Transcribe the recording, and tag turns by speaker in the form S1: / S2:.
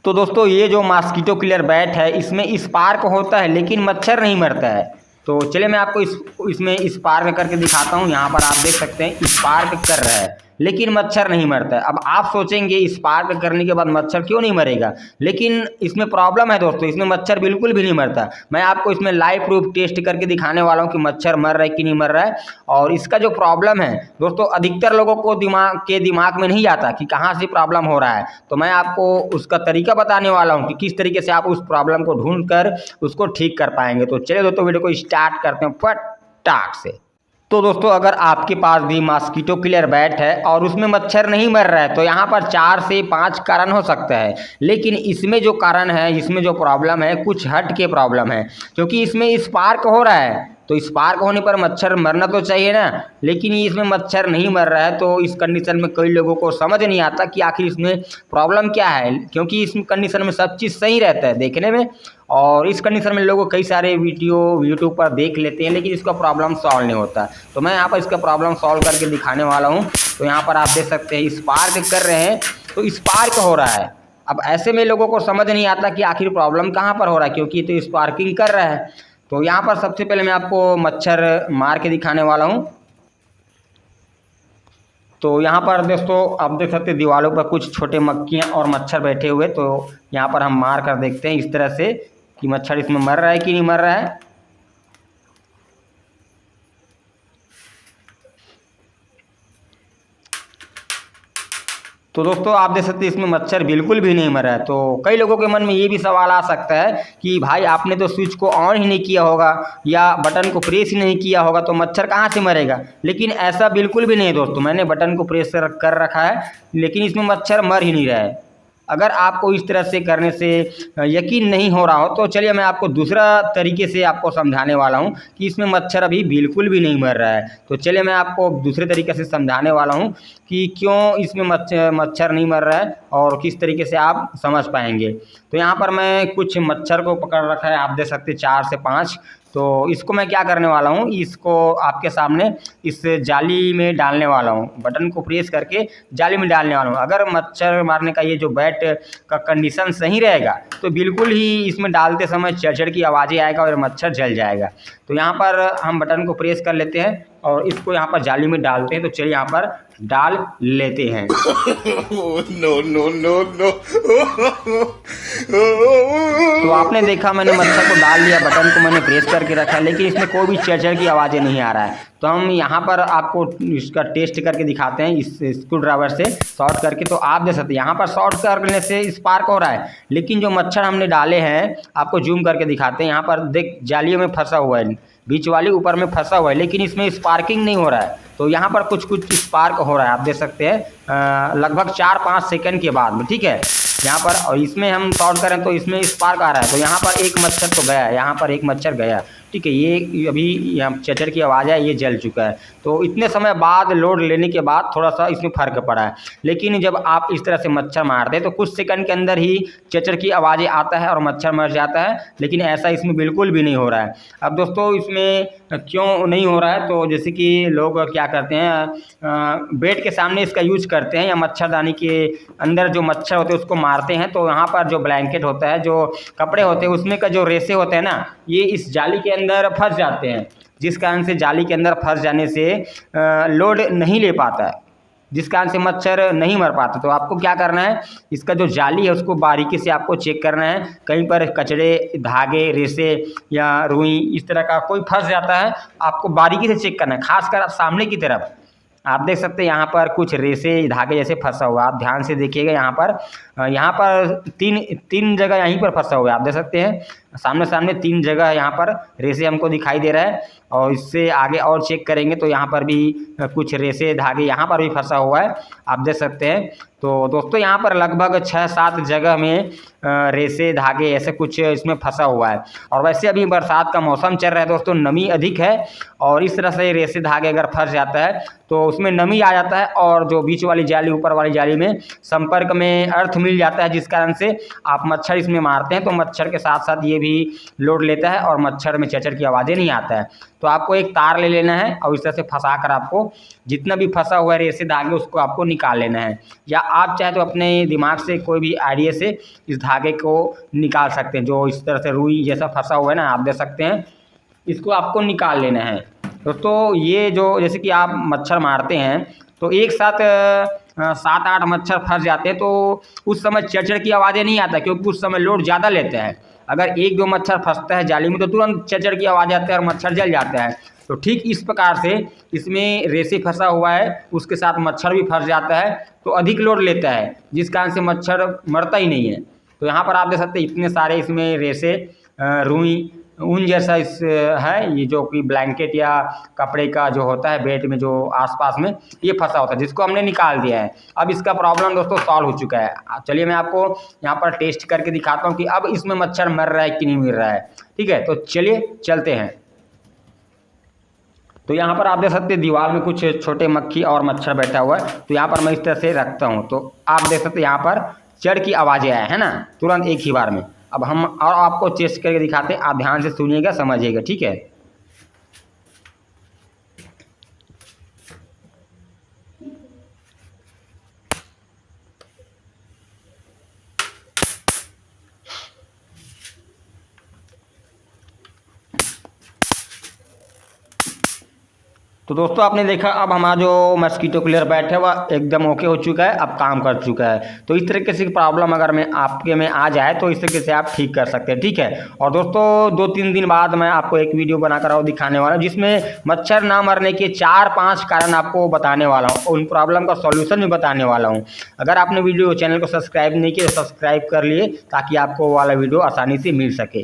S1: तो दोस्तों ये जो मॉस्किटो किलर बैट है इसमें स्पार्क होता है लेकिन मच्छर नहीं मरता है। तो चलिए मैं आपको इसमें स्पार्क करके दिखाता हूँ। यहाँ पर आप देख सकते हैं स्पार्क कर रहा है लेकिन मच्छर नहीं मरता है। अब आप सोचेंगे स्पार्क करने के बाद मच्छर क्यों नहीं मरेगा, लेकिन इसमें प्रॉब्लम है दोस्तों, इसमें मच्छर बिल्कुल भी नहीं मरता। मैं आपको इसमें लाइव प्रूफ टेस्ट करके दिखाने वाला हूँ कि मच्छर मर रहा है कि नहीं मर रहा है। और इसका जो प्रॉब्लम है दोस्तों अधिकतर लोगों को दिमाग में नहीं आता कि कहाँ से प्रॉब्लम हो रहा है। तो मैं आपको उसका तरीका बताने वाला हूँ कि किस तरीके से आप उस प्रॉब्लम को ढूंढ कर उसको ठीक कर पाएंगे। तो चलिए दोस्तों वीडियो को स्टार्ट करते हैं फटाक से। तो दोस्तों अगर आपके पास भी मॉस्किटो किलर बैट है और उसमें मच्छर नहीं मर रहा है तो यहाँ पर 4 से 5 कारण हो सकता है, लेकिन इसमें जो कारण है, इसमें जो प्रॉब्लम है कुछ हट के प्रॉब्लम है। क्योंकि इसमें स्पार्क हो रहा है तो स्पार्क होने पर मच्छर मरना तो चाहिए ना, लेकिन इसमें मच्छर नहीं मर रहा है। तो इस कंडीशन में कई लोगों को समझ नहीं आता कि आखिर इसमें प्रॉब्लम क्या है, क्योंकि इस कंडीशन में सब चीज़ सही रहता है देखने में। और इस कंडीशन में लोग कई सारे वीडियो यूट्यूब पर देख लेते हैं लेकिन इसका प्रॉब्लम सॉल्व नहीं होता। तो मैं यहाँ पर इसका प्रॉब्लम सॉल्व करके दिखाने वाला हूँ। तो यहाँ पर आप देख सकते हैं स्पार्क कर रहे हैं तो स्पार्क हो रहा है। अब ऐसे में लोगों को समझ नहीं आता कि आखिर प्रॉब्लम कहाँ पर हो रहा है, क्योंकि तो स्पार्किंग कर रहा है। तो यहाँ पर सबसे पहले मैं आपको मच्छर मार के दिखाने वाला हूँ। तो यहाँ पर दोस्तों आप देख सकते हैं दीवारों पर कुछ छोटे मक्खियाँ और मच्छर बैठे हुए। तो यहाँ पर हम मार कर देखते हैं इस तरह से कि मच्छर इसमें मर रहा है कि नहीं मर रहा है। तो दोस्तों आप देख सकते हैं इसमें मच्छर बिल्कुल भी नहीं मरा है। तो कई लोगों के मन में ये भी सवाल आ सकता है कि भाई आपने तो स्विच को ऑन ही नहीं किया होगा या बटन को प्रेस ही नहीं किया होगा तो मच्छर कहाँ से मरेगा। लेकिन ऐसा बिल्कुल भी नहीं है दोस्तों, मैंने बटन को प्रेस कर रखा है लेकिन इसमें मच्छर मर ही नहीं रहा है। अगर आपको इस तरह से करने से यकीन नहीं हो रहा हो तो चलिए मैं आपको दूसरा तरीके से आपको समझाने वाला हूं कि इसमें मच्छर अभी बिल्कुल भी नहीं मर रहा है। तो चलिए मैं आपको दूसरे तरीके से समझाने वाला हूं कि क्यों इसमें मच्छर नहीं मर रहा है और किस तरीके से आप समझ पाएंगे। तो यहाँ पर मैं कुछ मच्छर को पकड़ रखा है, आप देख सकते हैं 4 से 5। तो इसको मैं क्या करने वाला हूँ, इसको आपके सामने इस जाली में डालने वाला हूँ। बटन को प्रेस करके जाली में डालने वाला हूँ। अगर मच्छर मारने का ये जो बैट का कंडीशन सही रहेगा तो बिल्कुल ही इसमें डालते समय चरचर की आवाज़ें आएगा और मच्छर जल जाएगा। तो यहाँ पर हम बटन को प्रेस कर लेते हैं और इसको यहाँ पर जाली में डालते हैं। तो चलिए यहाँ पर डाल लेते हैं।
S2: No no no no.
S1: तो आपने देखा मैंने मच्छर को डाल लिया, बटन को मैंने प्रेस करके रखा है लेकिन इसमें कोई भी चरचर की आवाज़ें नहीं आ रहा है। तो हम यहाँ पर आपको इसका टेस्ट करके दिखाते हैं इस स्क्रू ड्राइवर से शॉर्ट करके। तो आप देख सकते हैं यहाँ पर शॉर्ट करने से स्पार्क हो रहा है, लेकिन जो मच्छर हमने डाले हैं आपको जूम करके दिखाते हैं। यहाँ पर देख जालियों में फंसा हुआ है, बीच वाली ऊपर में फंसा हुआ है, लेकिन इसमें स्पार्किंग नहीं हो रहा है। तो यहाँ पर कुछ स्पार्क हो रहा है, आप देख सकते हैं लगभग 4-5 सेकंड के बाद में, ठीक है। यहाँ पर और इसमें हम शॉर्ट करें तो इसमें स्पार्क आ रहा है। तो यहाँ पर एक मच्छर तो गया, यहाँ पर एक मच्छर गया, ठीक है। ये अभी यहाँ चटर की आवाज़ है, ये जल चुका है। तो इतने समय बाद लोड लेने के बाद थोड़ा सा इसमें फ़र्क पड़ा है, लेकिन जब आप इस तरह से मच्छर मारते हैं तो कुछ सेकंड के अंदर ही चटर की आवाज़ें आता है और मच्छर मर जाता है। लेकिन ऐसा इसमें बिल्कुल भी नहीं हो रहा है। अब दोस्तों इसमें क्यों नहीं हो रहा है, तो जैसे कि लोग क्या करते हैं बेड के सामने इसका यूज करते हैं या मच्छरदानी के अंदर जो मच्छर होते हैं उसको मारते हैं। तो यहाँ पर जो ब्लैंकेट होता है, जो कपड़े होते हैं, उसमें का जो रेशे होते हैं ना, ये इस जाली के अंदर फंस जाते हैं, जिस कारण से जाली के अंदर फंस जाने से लोड नहीं ले पाता है, जिस कारण से मच्छर नहीं मर पाता। तो आपको क्या करना है, इसका जो जाली है उसको बारीकी से आपको चेक करना है। कहीं पर कचड़े, धागे, रेशे या रुई इस तरह का कोई फंस जाता है, आपको बारीकी से चेक करना है, खासकर आप सामने की तरफ। आप देख सकते हैं यहाँ पर कुछ रेशे, धागे जैसे फंसा हुआ, आप ध्यान से देखिएगा। यहाँ पर तीन जगह यहीं पर फंसा हुआ है, आप देख सकते हैं सामने 3 जगह यहाँ पर रेशे हमको दिखाई दे रहा है। और इससे आगे और चेक करेंगे तो यहाँ पर भी कुछ रेशे, धागे यहाँ पर भी फंसा हुआ है, आप देख सकते हैं। तो दोस्तों यहाँ पर लगभग 6-7 जगह में रेशे, धागे ऐसे कुछ इसमें फंसा हुआ है। और वैसे अभी बरसात का मौसम चल रहा है दोस्तों, नमी अधिक है और इस तरह से रेशे, धागे अगर फंस जाता है तो उसमें नमी आ जाता है और जो बीच वाली जाली, ऊपर वाली जाली में संपर्क में अर्थ मिल जाता है, जिस कारण से आप मच्छर इसमें मारते हैं तो मच्छर के साथ साथ ये भी लोड लेता है और मच्छर में चरचर की आवाज़ें नहीं आता है। तो आपको एक तार ले लेना है और इस तरह से फंसा कर आपको जितना भी फंसा हुआ है रेसे धागे उसको आपको निकाल लेना है, या आप चाहे तो अपने दिमाग से कोई भी आइडिया से इस धागे को निकाल सकते हैं। जो इस तरह से रुई जैसा फंसा हुआ है ना, आप देख सकते हैं, इसको आपको निकाल लेना है। दोस्तों ये जो जैसे कि आप मच्छर मारते हैं तो एक साथ 7-8 मच्छर फंस जाते हैं, तो उस समय चरचर की आवाज़ें नहीं आता, क्योंकि उस समय लोड ज़्यादा लेते हैं। अगर 1-2 मच्छर फंसता है जाली में तो तुरंत चरचर की आवाज़ आती है और मच्छर जल जाता है। तो ठीक इस प्रकार से इसमें रेसे फंसा हुआ है, उसके साथ मच्छर भी फंस जाता है, तो अधिक लोड लेता है, जिस कारण से मच्छर मरता ही नहीं है। तो यहाँ पर आप देख सकते हैं इतने सारे इसमें रेसे रुई ऊन जैसा इस है, ये जो कि ब्लैंकेट या कपड़े का जो होता है बेड में जो आसपास में ये फंसा होता है, जिसको हमने निकाल दिया है। अब इसका प्रॉब्लम दोस्तों सॉल्व हो चुका है। चलिए मैं आपको यहाँ पर टेस्ट करके दिखाता हूँ कि अब इसमें मच्छर मर रहा है कि नहीं मर रहा है। ठीक है, तो चलिए चलते हैं। तो यहाँ पर आप देख सकते हैं दीवार में कुछ छोटे मक्खी और मच्छर बैठा हुआ है, तो यहाँ पर मैं इस तरह से रखता हूँ, तो आप देख सकते हैं यहाँ पर चढ़ की आवाज़ें आए हैं ना तुरंत एक ही बार में। अब हम और आपको टेस्ट करके दिखाते हैं, आप ध्यान से सुनिएगा, समझिएगा, ठीक है। तो दोस्तों आपने देखा अब हमारा जो मस्कीटो किलर बैट है वह एकदम ओके हो चुका है, अब काम कर चुका है। तो इस तरीके से प्रॉब्लम अगर मैं आपके में आ जाए तो इस तरीके से आप ठीक कर सकते हैं, ठीक है। और दोस्तों 2-3 दिन बाद मैं आपको एक वीडियो बनाकर और दिखाने वाला हूँ, जिसमें मच्छर ना मरने के 4-5 कारण आपको बताने वाला हूँ, उन प्रॉब्लम का सॉल्यूशन भी बताने वाला हूँ। अगर आपने वीडियो चैनल को सब्सक्राइब नहीं किया तो सब्सक्राइब कर लिए, ताकि आपको वाला वीडियो आसानी से मिल सके।